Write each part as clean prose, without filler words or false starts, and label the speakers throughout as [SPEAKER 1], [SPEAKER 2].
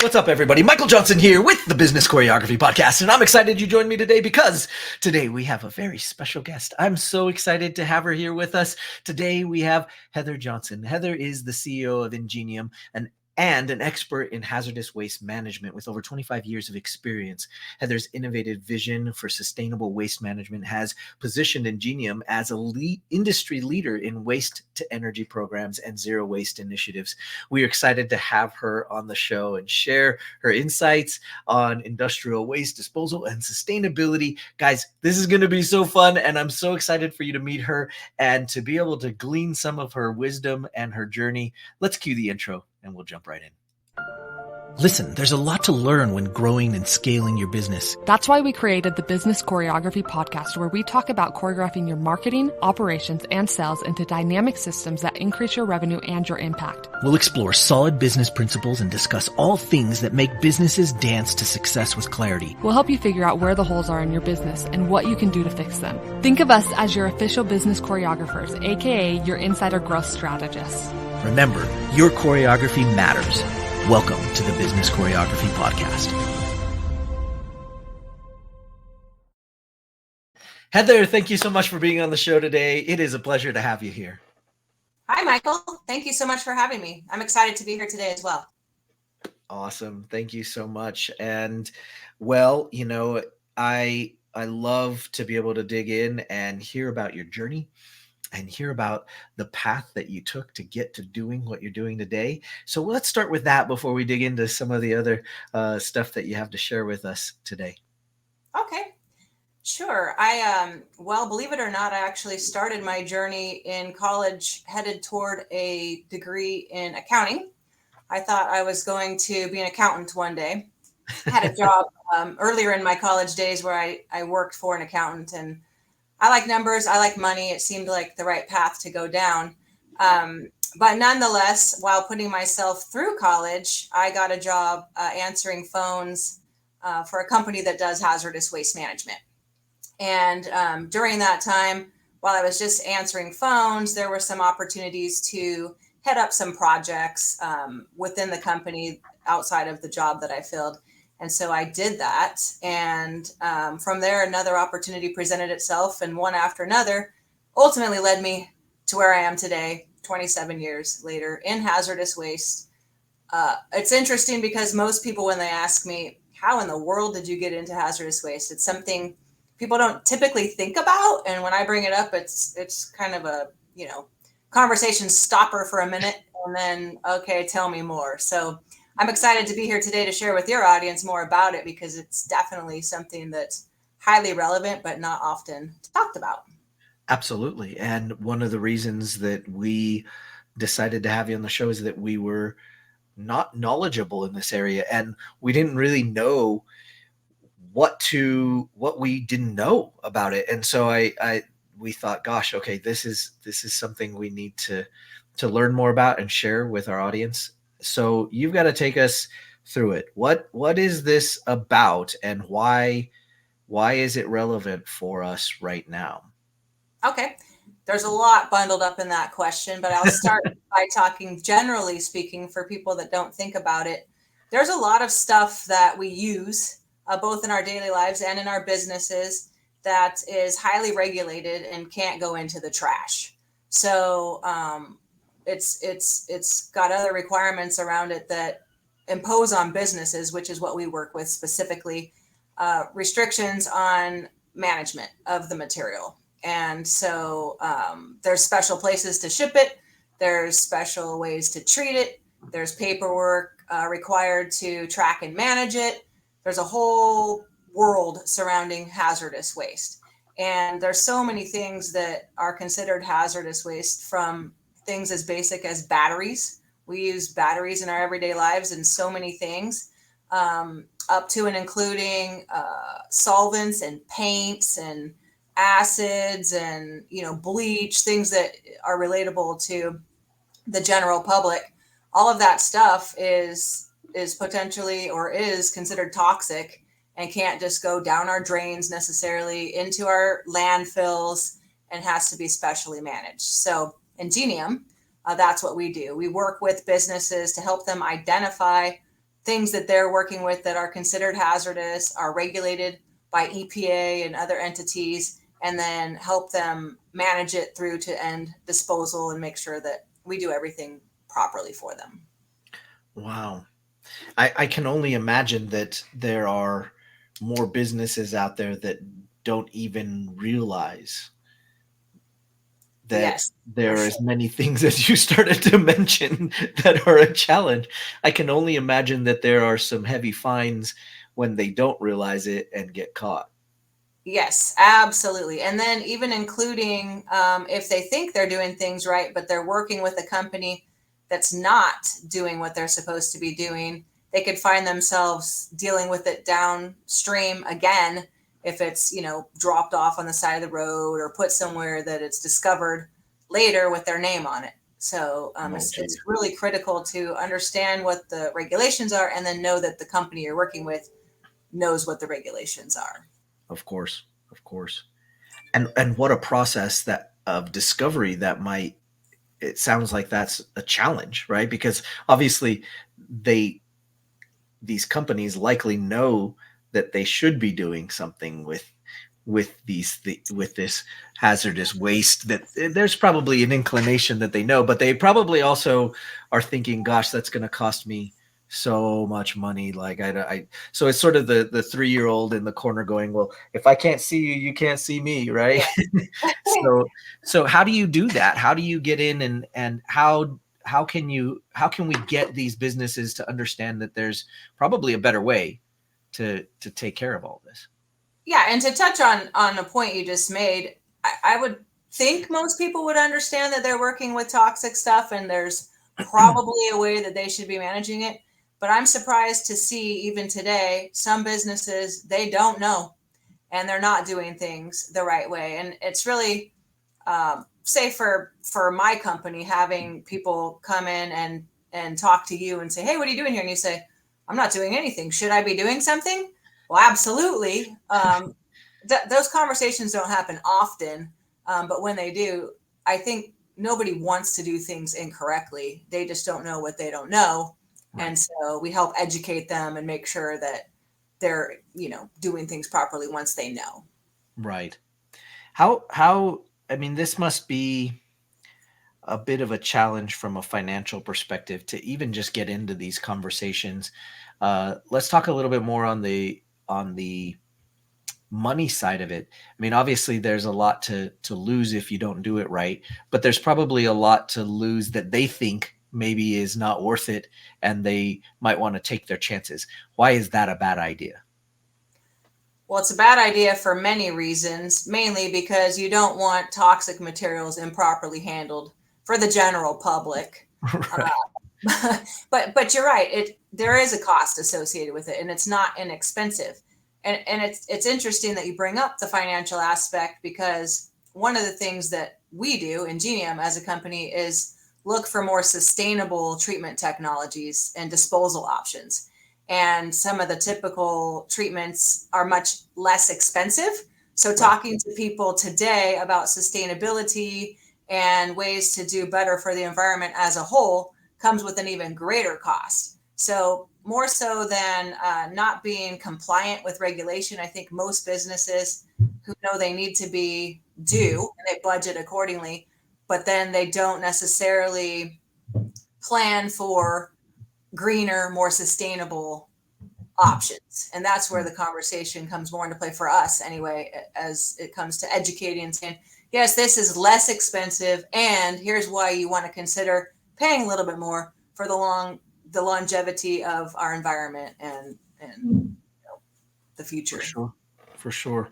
[SPEAKER 1] What's up, everybody? Michael Johnson here with the Business Choreography Podcast, and I'm excited you joined me today because today we have a very special guest. I'm so excited to have her here with us. Today we have Heather Johnson. Heather is the CEO of INGENIUM, and an expert in hazardous waste management with over 25 years of experience. Heather's innovative vision for sustainable waste management has positioned INGENIUM as a industry leader in waste to energy programs and zero waste initiatives. We are excited to have her on the show and share her insights on industrial waste disposal and sustainability. Guys, this is going to be so fun, and I'm so excited for you to meet her and to be able to glean some of her wisdom and her journey. Let's cue the intro and we'll jump right in. Listen, there's a lot to learn when growing and scaling your business.
[SPEAKER 2] That's why we created the Business Choreography Podcast, where we talk about choreographing your marketing, operations, and sales into dynamic systems that increase your revenue and your impact.
[SPEAKER 1] We'll explore solid business principles and discuss all things that make businesses dance to success with clarity.
[SPEAKER 2] We'll help you figure out where the holes are in your business and what you can do to fix them. Think of us as your official business choreographers, aka your insider growth strategists.
[SPEAKER 1] Remember, your choreography matters. Welcome to the Business Choreography Podcast. Heather, thank you so much for being on the show today. It is a pleasure to have you here.
[SPEAKER 3] Hi, Michael. Thank you so much for having me. I'm excited to be here today as well.
[SPEAKER 1] Awesome. Thank you so much. And well, I love to be able to dig in and hear about your journey and hear about the path that you took to get to doing what you're doing today. So let's start with that before we dig into some of the other stuff that you have to share with us today.
[SPEAKER 3] Okay, sure. Well, believe it or not, I actually started my journey in college headed toward a degree in accounting. I thought I was going to be an accountant one day. I had a job earlier in my college days where I worked for an accountant, and I like numbers. I like money. It seemed like the right path to go down. But nonetheless, while putting myself through college, I got a job answering phones for a company that does hazardous waste management. And during that time, while I was just answering phones, there were some opportunities to head up some projects within the company outside of the job that I filled. And so I did that. And from there, another opportunity presented itself, and one after another ultimately led me to where I am today, 27 years later, in hazardous waste. It's interesting because most people, when they ask me, how in the world did you get into hazardous waste? It's something people don't typically think about. And when I bring it up, it's kind of a, conversation stopper for a minute, and then, okay, tell me more. So I'm excited to be here today to share with your audience more about it, because it's definitely something that's highly relevant, but not often talked about.
[SPEAKER 1] Absolutely. And one of the reasons that we decided to have you on the show is that we were not knowledgeable in this area, and we didn't really know what we didn't know about it. And so we thought, gosh, okay, this is something we need to learn more about and share with our audience. So you've got to take us through it. What is this about, and why is it relevant for us right now?
[SPEAKER 3] Okay. There's a lot bundled up in that question, but I'll start by talking generally speaking for people that don't think about it. There's a lot of stuff that we use both in our daily lives and in our businesses that is highly regulated and can't go into the trash. So it's got other requirements around it that impose on businesses, which is what we work with specifically, restrictions on management of the material. And so there's special places to ship it. There's special ways to treat it. There's paperwork required to track and manage it. There's a whole world surrounding hazardous waste. And there's so many things that are considered hazardous waste, from things as basic as batteries. We use batteries in our everyday lives in so many things, up to and including solvents and paints and acids and, bleach, things that are relatable to the general public. All of that stuff is potentially or is considered toxic and can't just go down our drains necessarily into our landfills, and has to be specially managed. So INGENIUM, that's what we do. We work with businesses to help them identify things that they're working with that are considered hazardous, are regulated by EPA and other entities, and then help them manage it through to end disposal and make sure that we do everything properly for them.
[SPEAKER 1] Wow. I can only imagine that there are more businesses out there that don't even realize that
[SPEAKER 3] Yes, for
[SPEAKER 1] there are
[SPEAKER 3] sure.
[SPEAKER 1] as many things as you started to mention that are a challenge. I can only imagine that there are some heavy fines when they don't realize it and get caught.
[SPEAKER 3] Yes, absolutely. And then even including if they think they're doing things right, but they're working with a company that's not doing what they're supposed to be doing, they could find themselves dealing with it downstream again if it's, dropped off on the side of the road or put somewhere that it's discovered later with their name on it. So
[SPEAKER 1] Oh,
[SPEAKER 3] it's
[SPEAKER 1] geez.
[SPEAKER 3] really critical to understand what the regulations are and then know that the company you're working with knows what the regulations are.
[SPEAKER 1] Of course. Of course. And what a process that of discovery that might, it sounds like that's a challenge, right? Because obviously they these companies likely know that they should be doing something with this hazardous waste, that there's probably an inclination that they know, but they probably also are thinking, gosh, that's going to cost me so much money. Like so it's sort of the 3-year-old in the corner going, well, if I can't see you, you can't see me, right? so so how do you do that? How do you get in, and how can we get these businesses to understand that there's probably a better way to take care of all this?
[SPEAKER 3] Yeah, and to touch on a point you just made, I would think most people would understand that they're working with toxic stuff and there's probably a way that they should be managing it. But I'm surprised to see even today some businesses, they don't know and they're not doing things the right way. And it's really say for my company, having people come in and talk to you and say, hey, what are you doing here? And you say, I'm not doing anything. Should I be doing something? Well, absolutely. Those conversations don't happen often, but when they do, I think nobody wants to do things incorrectly. They just don't know what they don't know.
[SPEAKER 1] Right.
[SPEAKER 3] And so we help educate them and make sure that they're, doing things properly once they know.
[SPEAKER 1] Right. How I mean, this must be a bit of a challenge from a financial perspective to even just get into these conversations. Let's talk a little bit more on the money side of it. I mean, obviously there's a lot to lose if you don't do it right, but there's probably a lot to lose that they think maybe is not worth it, and they might want to take their chances. Why is that a bad idea?
[SPEAKER 3] Well, it's a bad idea for many reasons, mainly because you don't want toxic materials improperly handled for the general public.
[SPEAKER 1] Right.
[SPEAKER 3] But you're right. There is a cost associated with it, and it's not inexpensive. And it's interesting that you bring up the financial aspect because one of the things that we do in Ingenium as a company is look for more sustainable treatment technologies and disposal options. And some of the typical treatments are much less expensive. So
[SPEAKER 1] Right.
[SPEAKER 3] talking to people today about sustainability and ways to do better for the environment as a whole comes with an even greater cost. So more so than not being compliant with regulation, I think most businesses who know they need to be do and they budget accordingly, but then they don't necessarily plan for greener, more sustainable options. And that's where the conversation comes more into play for us anyway, as it comes to educating and saying, yes, this is less expensive. And here's why you want to consider paying a little bit more for the longevity of our environment and the
[SPEAKER 1] For
[SPEAKER 3] future.
[SPEAKER 1] sure. For sure.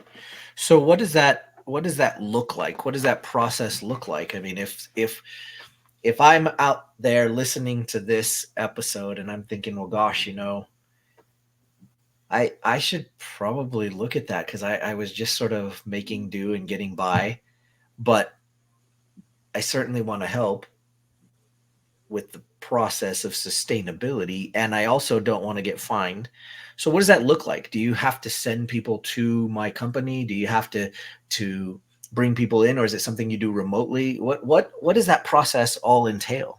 [SPEAKER 1] So what does that look like? What does that process look like? I mean, if I'm out there listening to this episode and I'm thinking, well, gosh, I should probably look at that because I was just sort of making do and getting by, but I certainly want to help with the process of sustainability, and I also don't want to get fined. So what does that look like? Do you have to send people to my company? Do you have to bring people in, or is it something you do remotely? What does that process all entail?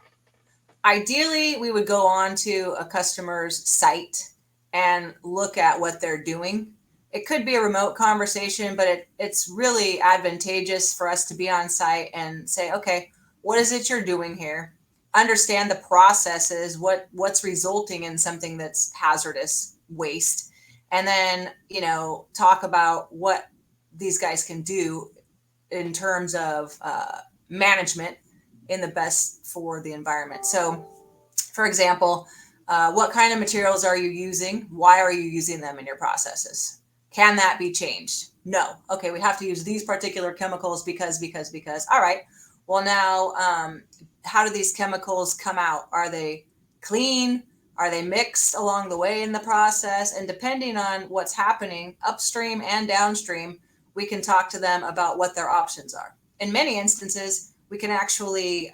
[SPEAKER 3] Ideally, we would go on to a customer's site and look at what they're doing. It could be a remote conversation, but it's really advantageous for us to be on site and say, okay, what is it you're doing here? Understand the processes, what's resulting in something that's hazardous waste, and then, talk about what these guys can do in terms of management in the best for the environment. So, for example, what kind of materials are you using? Why are you using them in your processes? Can that be changed? No. Okay, we have to use these particular chemicals because. All right. Well, now, how do these chemicals come out? Are they clean? Are they mixed along the way in the process? And depending on what's happening upstream and downstream, we can talk to them about what their options are. In many instances, we can actually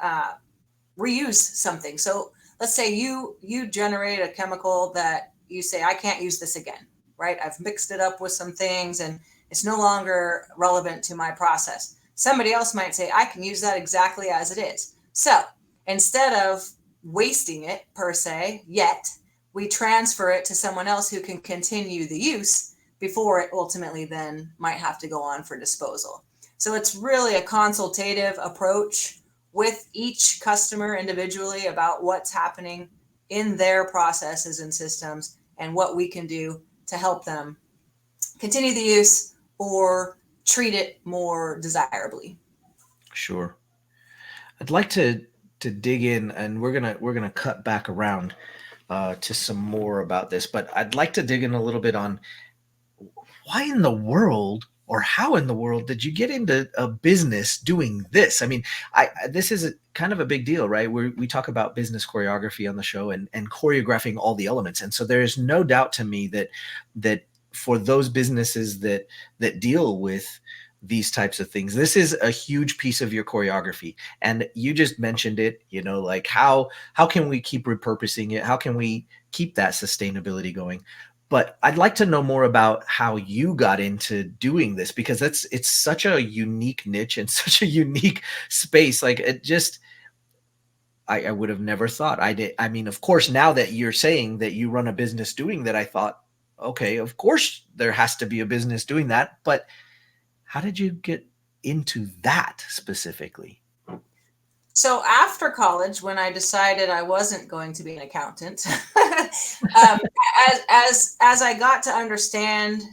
[SPEAKER 3] reuse something. So let's say you generate a chemical that you say, I can't use this again, right? I've mixed it up with some things and it's no longer relevant to my process. Somebody else might say, I can use that exactly as it is. So instead of wasting it per se yet, we transfer it to someone else who can continue the use before it ultimately then might have to go on for disposal. So it's really a consultative approach with each customer individually about what's happening in their processes and systems and what we can do to help them continue the use or treat it more desirably.
[SPEAKER 1] Sure. I'd like to dig in, and we're gonna cut back around to some more about this, but I'd like to dig in a little bit on why in the world or how in the world did you get into a business doing this? I mean, this is kind of a big deal, right? We talk about business choreography on the show and choreographing all the elements, and so there is no doubt to me that for those businesses that deal with these types of things, this is a huge piece of your choreography. And you just mentioned it, like how can we keep repurposing it? How can we keep that sustainability going? But I'd like to know more about how you got into doing this, because it's such a unique niche and such a unique space. Like it just, I would have never thought. I mean, of course, now that you're saying that you run a business doing that, I thought, okay, of course there has to be a business doing that. But how did you get into that specifically?
[SPEAKER 3] So after college, when I decided I wasn't going to be an accountant, as I got to understand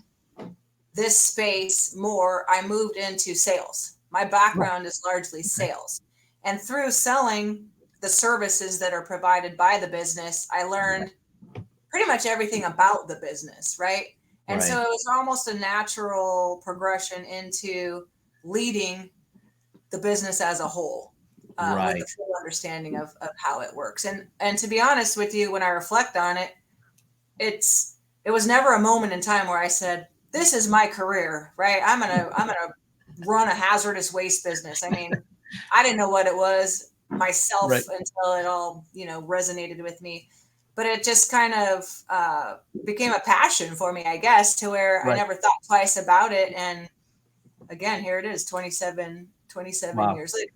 [SPEAKER 3] this space more, I moved into sales. My background is largely sales. And through selling the services that are provided by the business, I learned pretty much everything about the business, right? And so
[SPEAKER 1] Right.
[SPEAKER 3] it was almost a natural progression into leading the business as a whole, with the
[SPEAKER 1] Right.
[SPEAKER 3] full understanding of how it works. And to be honest with you, when I reflect on it, it was never a moment in time where I said, this is my career, right? I'm gonna run a hazardous waste business. I mean, I didn't know what it was
[SPEAKER 1] Right.
[SPEAKER 3] myself until it all, resonated with me. But it just kind of became a passion for me, I guess, to where I
[SPEAKER 1] Right.
[SPEAKER 3] never thought twice about it. And again, here it is, 27
[SPEAKER 1] Wow.
[SPEAKER 3] years later.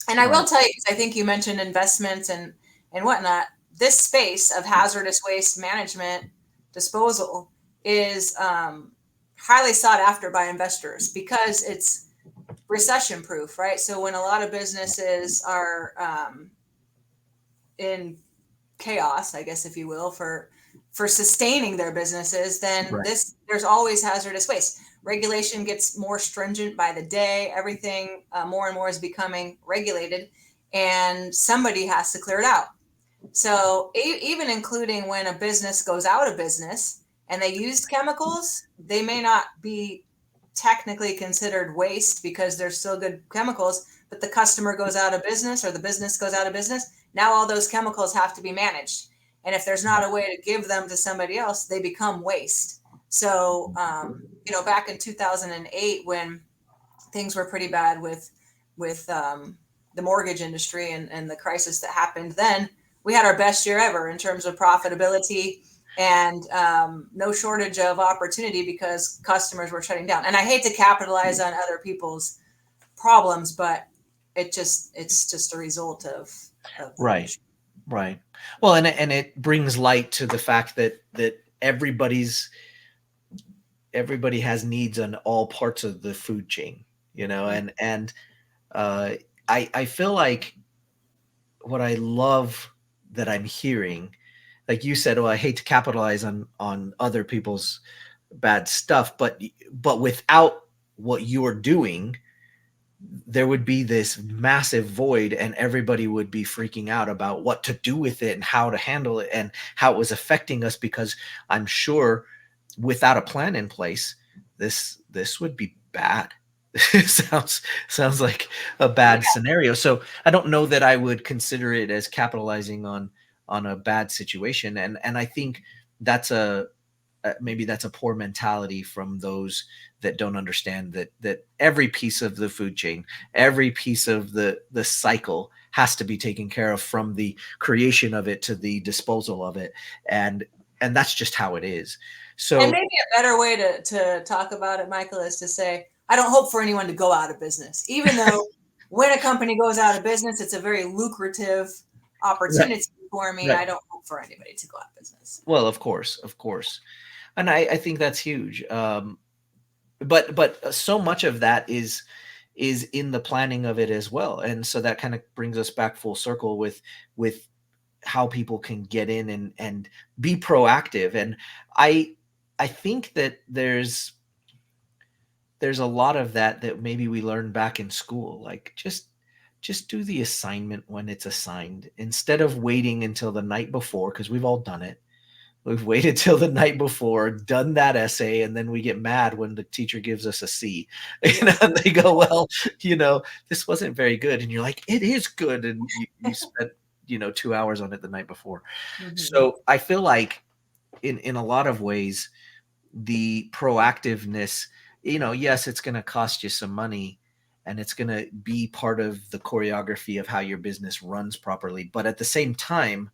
[SPEAKER 3] And I will
[SPEAKER 1] Right.
[SPEAKER 3] tell you, 'cause I think you mentioned investments and whatnot. This space of hazardous waste management disposal is highly sought after by investors because it's recession proof, right? So when a lot of businesses are in chaos, I guess, if you will, for sustaining their businesses, then
[SPEAKER 1] Right.
[SPEAKER 3] there's always hazardous waste. Regulation gets more stringent by the day. Everything more and more is becoming regulated, and somebody has to clear it out. So even including when a business goes out of business and they used chemicals, they may not be technically considered waste because they're still good chemicals, but the customer goes out of business or the business goes out of business. Now all those chemicals have to be managed. And if there's not a way to give them to somebody else, they become waste. So, back in 2008, when things were pretty bad with the mortgage industry and the crisis that happened then, we had our best year ever in terms of profitability and no shortage of opportunity because customers were shutting down. And I hate to capitalize on other people's problems, but it's just a result of the
[SPEAKER 1] Right.
[SPEAKER 3] industry.
[SPEAKER 1] Right. Well, and it brings light to the fact that everybody has needs on all parts of the food chain, and uh, I feel like what I love that I'm hearing, like you said, well, I hate to capitalize on other people's bad stuff, but without what you're doing, there would be this massive void and everybody would be freaking out about what to do with it and how to handle it and how it was affecting us, because I'm sure without a plan in place, this would be bad. Sounds like a bad
[SPEAKER 3] Yeah.
[SPEAKER 1] scenario. So I don't know that I would consider it as capitalizing on a bad situation. And I think that's maybe that's a poor mentality from those that don't understand that every piece of the food chain, every piece of the cycle has to be taken care of, from the creation of it to the disposal of it, and that's just how it is.
[SPEAKER 3] And
[SPEAKER 1] So
[SPEAKER 3] maybe a better way to talk about it, Michael, is to say, I don't hope for anyone to go out of business, even though when a company goes out of business, it's a very lucrative
[SPEAKER 1] right,
[SPEAKER 3] opportunity for me.
[SPEAKER 1] right.
[SPEAKER 3] I don't hope for anybody to go out of business.
[SPEAKER 1] Well, of course, and I think that's huge. But so much of that is in the planning of it as well, and so that kind of brings us back full circle with how people can get in and be proactive. And I I think that there's a lot of that maybe we learned back in school, like just do the assignment when it's assigned instead of waiting until the night before, because we've all done it. We've waited till the night before, done that essay, and then we get mad when the teacher gives us a C.
[SPEAKER 3] Yeah.
[SPEAKER 1] And they go, well, this wasn't very good. And you're like, it is good. And you spent, 2 hours on it the night before.
[SPEAKER 3] Mm-hmm.
[SPEAKER 1] So I feel like in a lot of ways, the proactiveness, yes, it's going to cost you some money and it's going to be part of the choreography of how your business runs properly. But at the same time,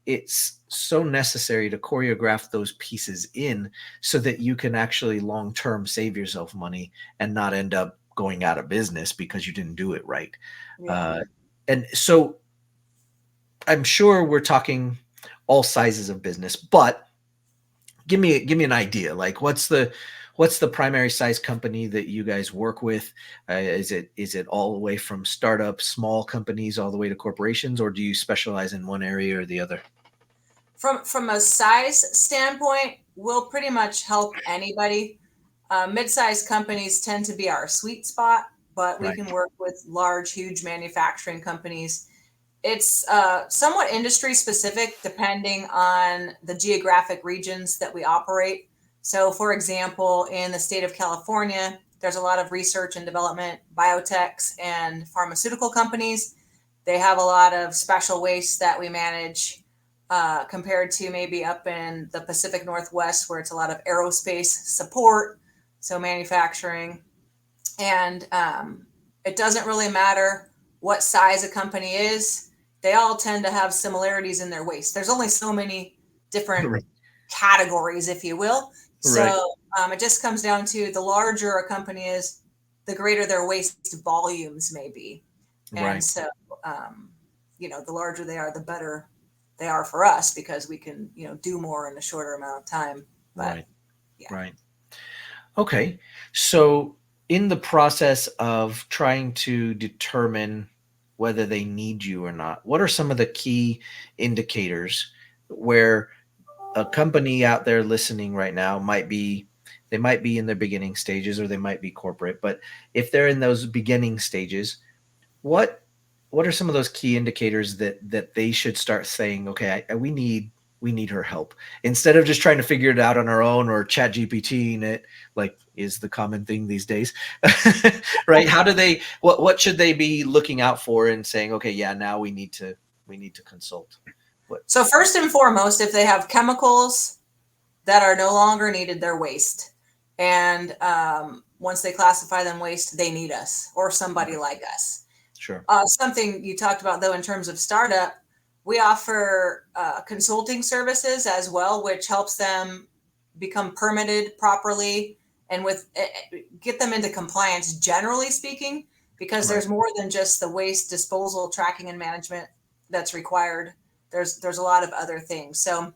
[SPEAKER 1] it's so necessary to choreograph those pieces in so that you can actually long term save yourself money and not end up going out of business because you didn't do it right.
[SPEAKER 3] Yeah.
[SPEAKER 1] Uh, and so I'm sure we're talking all sizes of business, but give me an idea. Like, what's the primary size company that you guys work with? Is it all the way from startup small companies all the way to corporations, or do you specialize in one area or the other?
[SPEAKER 3] From a size standpoint, we'll pretty much help anybody. Mid-sized companies tend to be our sweet spot, but we
[SPEAKER 1] Right.
[SPEAKER 3] can work with large, huge manufacturing companies. It's somewhat industry specific depending on the geographic regions that we operate. So, for example, in the state of California, there's a lot of research and development, biotechs, and pharmaceutical companies. They have a lot of special waste that we manage compared to maybe up in the Pacific Northwest, where it's a lot of aerospace support, so manufacturing. And it doesn't really matter what size a company is, they all tend to have similarities in their waste. There's only so many different
[SPEAKER 1] Right.
[SPEAKER 3] categories, if you will.
[SPEAKER 1] Right.
[SPEAKER 3] So it just comes down to the larger a company is, the greater their waste volumes may be. And
[SPEAKER 1] Right.
[SPEAKER 3] so, the larger they are, the better they are for us because we can, do more in a shorter amount of time. But
[SPEAKER 1] Right.
[SPEAKER 3] yeah.
[SPEAKER 1] Right. Okay. So, in the process of trying to determine whether they need you or not, what are some of the key indicators where a company out there listening right now they might be in their beginning stages, or they might be corporate, but if they're in those beginning stages, what what are some of those key indicators that they should start saying, okay, we need her help, instead of just trying to figure it out on our own or chat gpt it, like is the common thing these days. Right? How do they what should they be looking out for and saying, okay, yeah, now we need to consult? What?
[SPEAKER 3] So first and foremost, if they have chemicals that are no longer needed, they're waste. And once they classify them waste, they need us or somebody
[SPEAKER 1] Okay.
[SPEAKER 3] like us.
[SPEAKER 1] Sure.
[SPEAKER 3] Something you talked about, though, in terms of startup, we offer consulting services as well, which helps them become permitted properly and get them into compliance, generally speaking, because
[SPEAKER 1] Right.
[SPEAKER 3] there's more than just the waste disposal, tracking, and management that's required. There's a lot of other things. So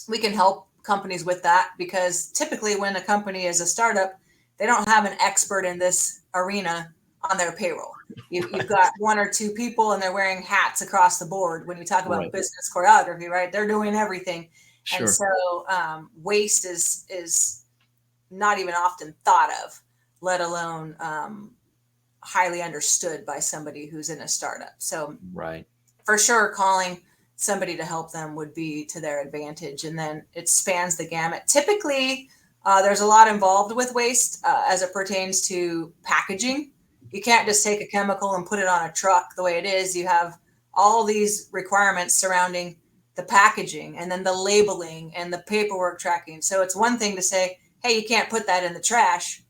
[SPEAKER 3] we can help companies with that, because typically when a company is a startup, they don't have an expert in this arena on their payroll. You've got one or two people and they're wearing hats across the board. When you talk about
[SPEAKER 1] Right.
[SPEAKER 3] business choreography, right? They're doing everything. And
[SPEAKER 1] Sure.
[SPEAKER 3] so waste is not even often thought of, let alone highly understood by somebody who's in a startup. So
[SPEAKER 1] Right.
[SPEAKER 3] for sure, calling somebody to help them would be to their advantage. And then it spans the gamut. Typically, there's a lot involved with waste as it pertains to packaging. You can't just take a chemical and put it on a truck the way it is. You have all these requirements surrounding the packaging and then the labeling and the paperwork tracking. So it's one thing to say, hey, you can't put that in the trash,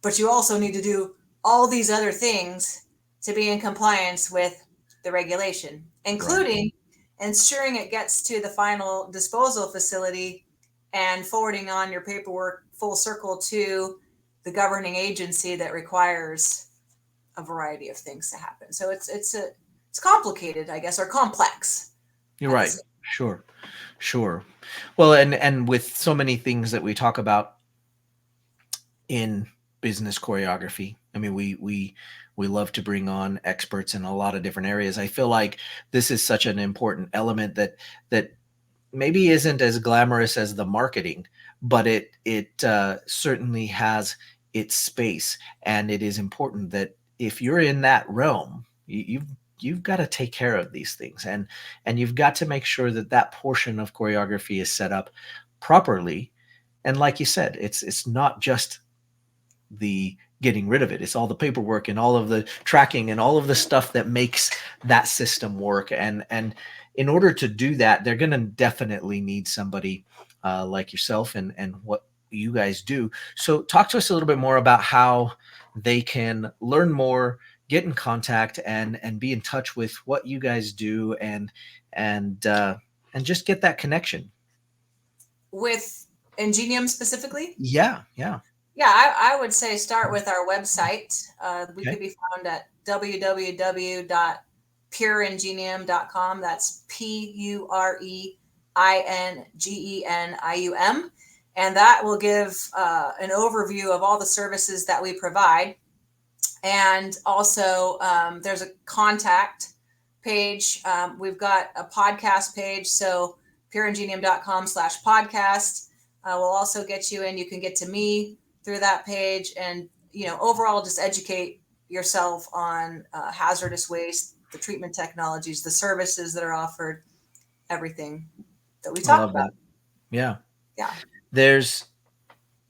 [SPEAKER 3] but you also need to do all these other things to be in compliance with the regulation, including ensuring it gets to the final disposal facility and forwarding on your paperwork full circle to the governing agency that requires a variety of things to happen. So it's complicated, I guess, or complex.
[SPEAKER 1] You're right. Sure. Sure. Well, and with so many things that we talk about in business choreography, I mean, we love to bring on experts in a lot of different areas. I feel like this is such an important element that maybe isn't as glamorous as the marketing, but it certainly has its space, and it is important that if you're in that realm, you've got to take care of these things, and you've got to make sure that that portion of choreography is set up properly. And like you said, it's not just the getting rid of it. It's all the paperwork and all of the tracking and all of the stuff that makes that system work. And in order to do that, they're going to definitely need somebody like yourself and what you guys do. So talk to us a little bit more about how they can learn more, get in contact, and be in touch with what you guys do, and just get that connection.
[SPEAKER 3] With Ingenium specifically?
[SPEAKER 1] Yeah. Yeah.
[SPEAKER 3] Yeah, I would say start with our website. We
[SPEAKER 1] Okay.
[SPEAKER 3] could be found at www.pureingenium.com. That's PUREINGENIUM. And that will give an overview of all the services that we provide. And also, there's a contact page. We've got a podcast page. So pureingenium.com/podcast will also get you in. You can get to me through that page, and overall just educate yourself on hazardous waste, the treatment technologies, the services that are offered, everything that we
[SPEAKER 1] I
[SPEAKER 3] talked
[SPEAKER 1] love
[SPEAKER 3] about.
[SPEAKER 1] that. Yeah.
[SPEAKER 3] Yeah.
[SPEAKER 1] There's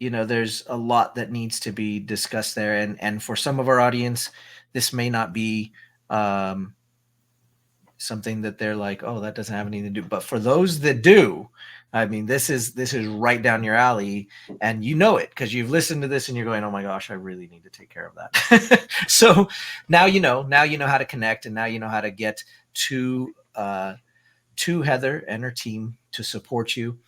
[SPEAKER 1] there's a lot that needs to be discussed there, and for some of our audience, this may not be something that they're like, oh, that doesn't have anything to do. But for those that do, I mean, this is right down your alley, and you know it because you've listened to this and you're going, oh my gosh, I really need to take care of that. So now you know how to connect, and now you know how to get to Heather and her team to support you.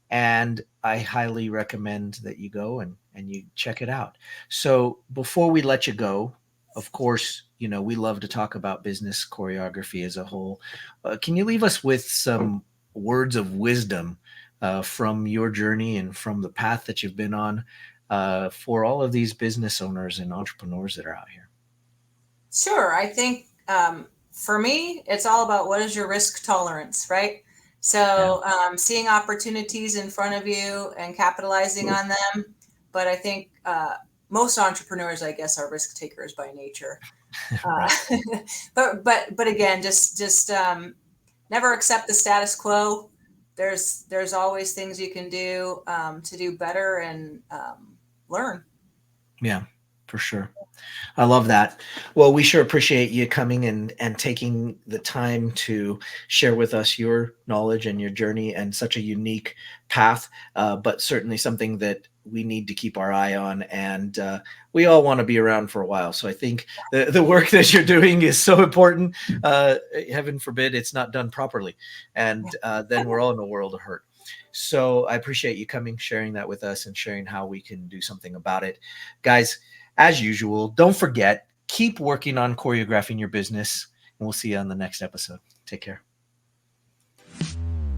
[SPEAKER 1] And I highly recommend that you go and you check it out. So before we let you go, of course, we love to talk about business choreography as a whole. Can you leave us with some words of wisdom from your journey and from the path that you've been on for all of these business owners and entrepreneurs that are out here?
[SPEAKER 3] Sure. I think for me, it's all about what is your risk tolerance, right? So seeing opportunities in front of you and capitalizing on them. But I think most entrepreneurs, I guess, are risk takers by nature.
[SPEAKER 1] Right.
[SPEAKER 3] But again, just never accept the status quo. There's always things you can do to do better and learn.
[SPEAKER 1] Yeah, for sure. I love that. Well, we sure appreciate you coming and taking the time to share with us your knowledge and your journey and such a unique path, but certainly something that we need to keep our eye on. And we all want to be around for a while. So I think the work that you're doing is so important. Heaven forbid it's not done properly. And then we're all in a world of hurt. So I appreciate you coming, sharing that with us, and sharing how we can do something about it. Guys, as usual, don't forget, keep working on choreographing your business, and we'll see you on the next episode. Take care.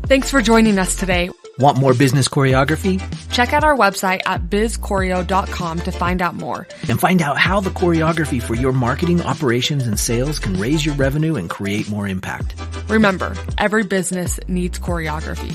[SPEAKER 2] Thanks for joining us today.
[SPEAKER 1] Want more business choreography?
[SPEAKER 2] Check out our website at bizchoreo.com to find out more.
[SPEAKER 1] And find out how the choreography for your marketing, operations, and sales can raise your revenue and create more impact.
[SPEAKER 2] Remember, every business needs choreography.